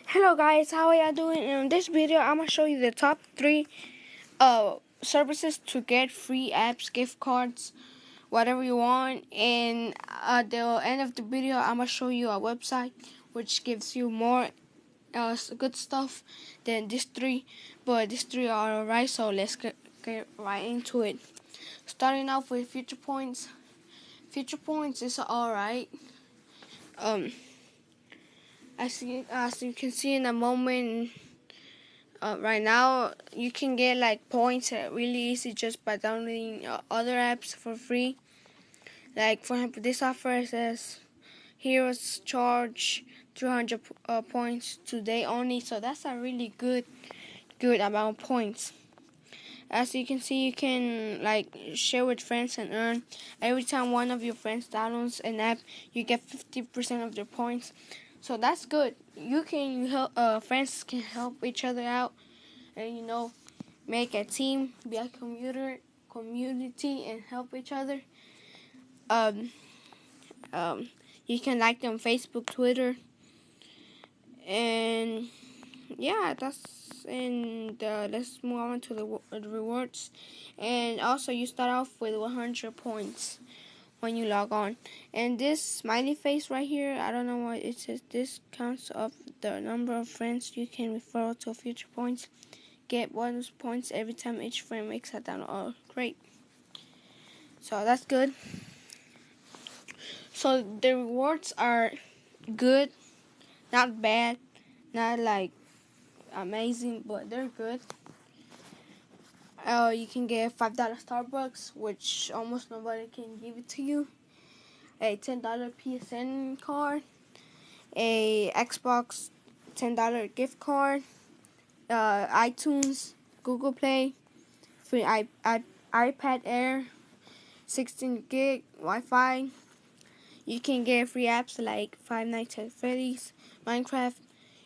Hello guys, how are you doing? In this video, I'm gonna show you the top 3 services to get free apps, gift cards, whatever you want. And at the end of the video, I'm gonna show you a website which gives you more good stuff than these 3. But these 3 are alright, so let's get right into it. Starting off with Future Points. Future Points is alright. As you can see in a moment. Right now, you can get like points really easy just by downloading other apps for free. Like for example, this offer says heroes charge 300 points today only, so that's a really good amount of points. As you can see, you can like share with friends and earn. Every time one of your friends downloads an app, you get 50% of their points. So that's good. You can help. Friends can help each other out, and make a team, be a community, and help each other. Um, you can like them Facebook, Twitter, and yeah, let's move on to the rewards. And also, you start off with 100 points when you log on. And this smiley face right here, I don't know why it says this counts up the number of friends you can refer to future points. Get bonus points every time each friend makes a download. Oh, great. So that's good. So the rewards are good, not bad, not like amazing, but they're good. You can get $5 Starbucks, which almost nobody can give it to you. A $10 PSN card, a Xbox $10 gift card, iTunes, Google Play, free iPad Air, 16 gig Wi-Fi. You can get free apps like Five Nights at Freddy's, Minecraft.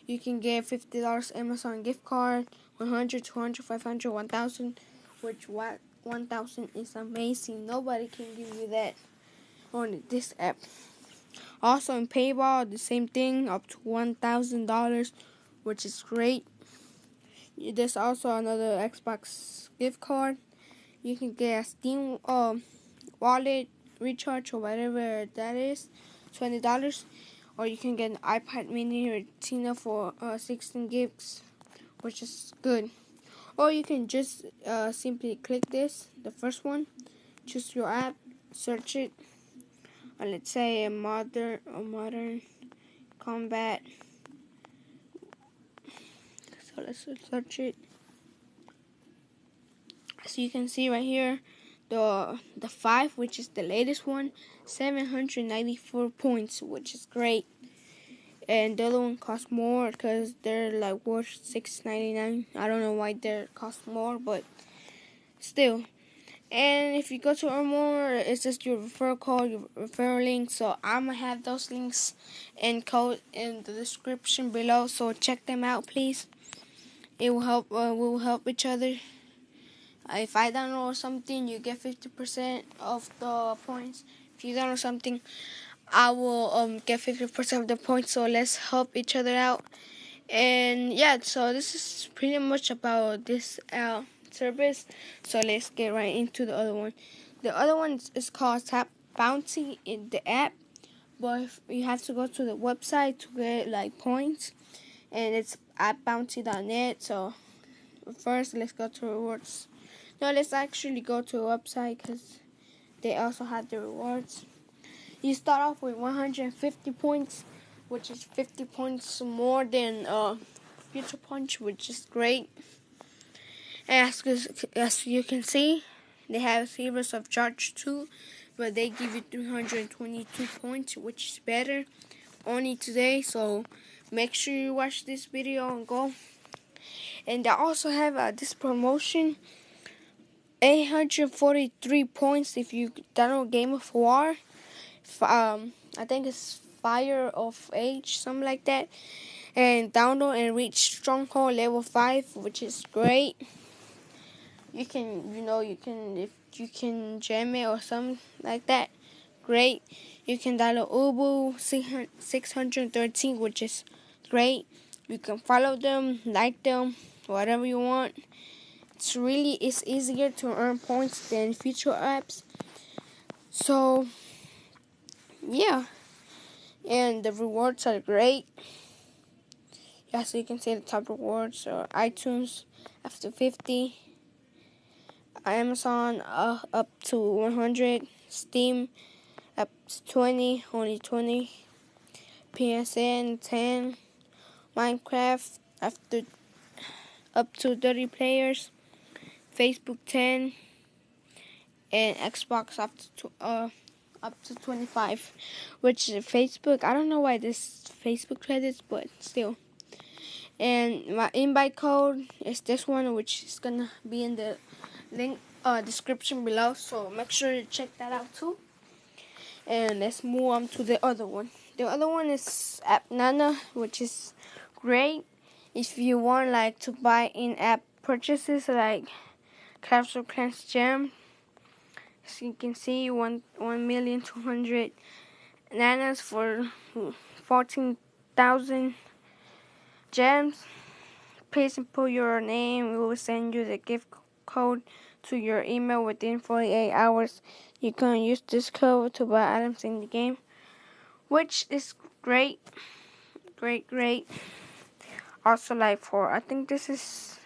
You can get $50 Amazon gift card, 100, 200, 500, 1,000, which 1,000 is amazing. Nobody can give you that on this app. Also in Payball, the same thing, up to $1,000, which is great. There's also another Xbox gift card. You can get a Steam wallet recharge or whatever that is, $20. Or you can get an iPad mini Retina for 16 gigs, which is good. Or you can just simply click this, the first one, choose your app, search it, let's say a modern combat. So let's search it. So you can see right here, the 5, which is the latest one, 794 points, which is great. And the other one costs more because they're like worth $6.99. I don't know why they cost more, but still. And if you go to earn more, it's just your referral code, your referral link. So I'm gonna have those links and code in the description below. So check them out, please. It will help. We will help each other. If I download something, you get 50% of the points. If you download something, I will get 50% of the points. So let's help each other out. And yeah, so this is pretty much about this service. So let's get right into the other one. The other one is called Tap Bounty in the app, but you have to go to the website to get like points, and it's appbounty.net. So first, let's go to rewards. No, let's actually go to a website because they also have the rewards. You start off with 150 points, which is 50 points more than Future Punch, which is great. And as you can see, they have Heroes of Charge 2, but they give you 322 points, which is better. Only today, so make sure you watch this video and go. And they also have this promotion, 843 points if you download Game of War. I think it's Fire of Age, something like that. And download and reach Stronghold level 5, which is great. You can, if you can jam it or something like that, great. You can download Ubu 613, which is great. You can follow them, like them, whatever you want. It's easier to earn points than future apps. So yeah, and the rewards are great. Yeah, so you can see the top rewards are iTunes after 50, Amazon up to 100, Steam up to 20, only 20, PSN 10, Minecraft after up to 30 players, Facebook 10, and Xbox up to 25. Which Facebook, I don't know why this Facebook credits, but still. And my invite code is this one, which is gonna be in the link description below. So make sure to check that out too. And let's move on to the other one. The other one is AppNana, which is great if you want like to buy in-app purchases like Clash of Clans Gem. As you can see, 1,200,000 nanas for 14,000 gems. Please input your name. We will send you the gift code to your email within 48 hours. You can use this code to buy items in the game, which is great. Great. Also, like I think this is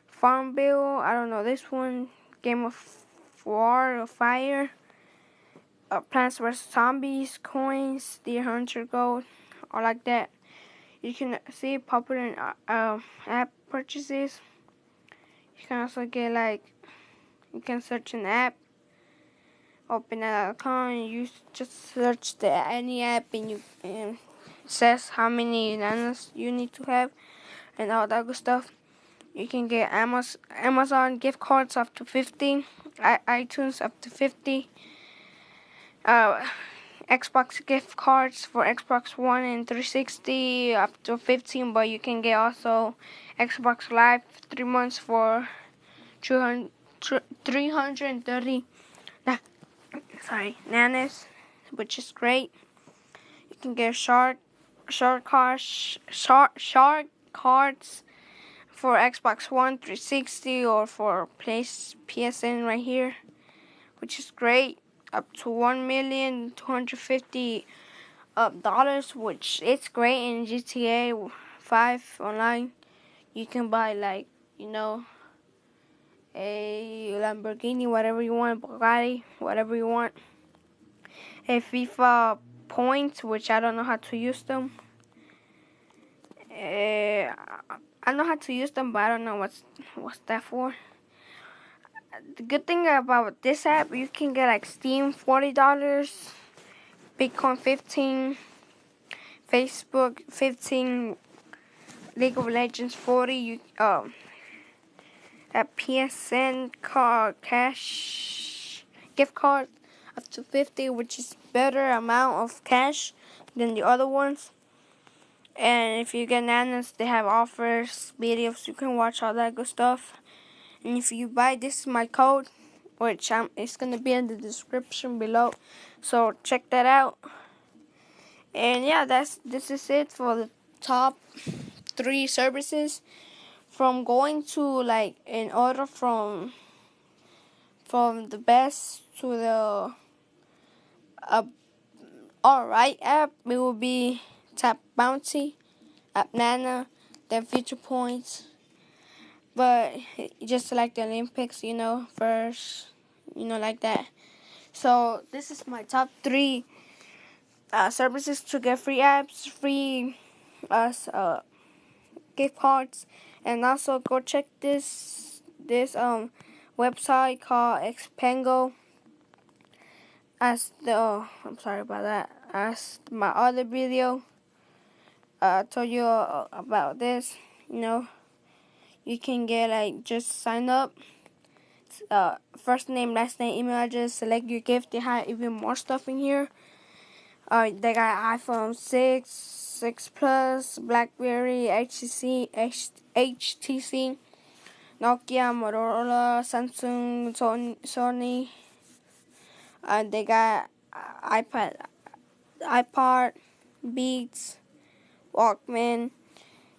Farmville. I don't know this one. Game of War or Fire. Plants vs Zombies, coins, Deer Hunter Gold, or like that. You can see popular app purchases. You can also get you can search an app, open an account, and you just search any app, and it says how many nanas you need to have, and all that good stuff. You can get Amazon gift cards up to 50, iTunes up to 50. Xbox gift cards for Xbox One and 360 up to 15, but you can get also Xbox Live 3 months for 330 nanas, which is great. You can get shark cards for Xbox One 360 or for PSN right here, which is great. Up to $1,250,000, which is great in GTA 5 online. You can buy a Lamborghini, whatever you want, Bugatti, whatever you want. A FIFA points, which I don't know how to use them. I know how to use them, but I don't know what's that for. The good thing about this app, you can get Steam $40, Bitcoin 15, Facebook 15, League of Legends 40, a PSN cash gift card up to 50, which is better amount of cash than the other ones. And if you get nanas, they have offers, videos, you can watch all that good stuff. And if you buy, this is my code, which it's gonna be in the description below, so check that out. And yeah, this is it for the top 3 services. From going to in order from the best to the alright app, it will be Tap Bounty, AppNana, then Future Points. But just like the Olympics, first, like that. So this is my top 3 services to get free apps, free gift cards, and also go check this website called Xpango. I'm sorry about that. As my other video told you about this, you can get just sign up. First name, last name, email address, select your gift. They have even more stuff in here. They got iPhone 6, 6 Plus, BlackBerry, HTC, Nokia, Motorola, Samsung, Sony. They got iPod, Beats, Walkman,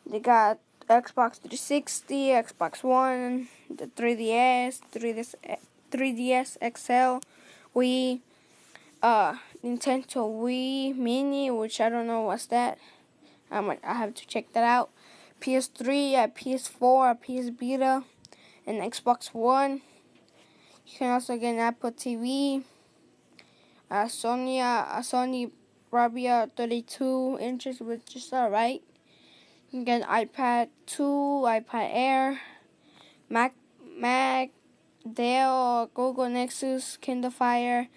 They got Xbox 360, Xbox One, the 3DS, 3DS XL, Wii, Nintendo Wii Mini, which I don't know what's that. I have to check that out. PS3, PS4, PS Vita, and Xbox One. You can also get an Apple TV, Sony Bravia 32 inches, which is alright. You can get an iPad 2, iPad Air, Mac, Dell, Google Nexus, Kindle Fire,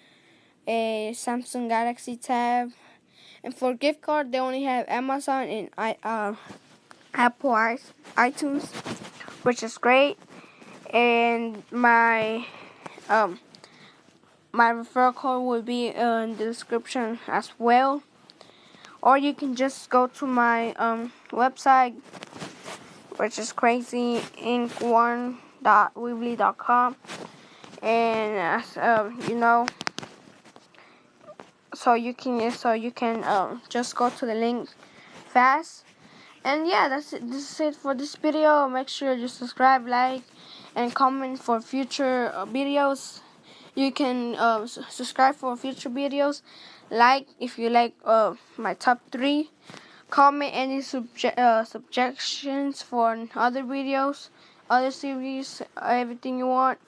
a Samsung Galaxy Tab. And for gift card, they only have Amazon and Apple iTunes, which is great. And my referral code will be in the description as well. Or you can just go to my website, which is crazyink1.weebly.com, and so you can just go to the link fast. And yeah, that's it. This is it for this video. Make sure you subscribe, like, and comment for future videos. You can subscribe for future videos. Like if you like my top 3. Comment any suggestions for other videos, other series, everything you want.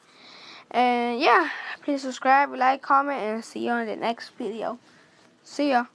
And yeah, please subscribe, like, comment, and see you on the next video. See ya.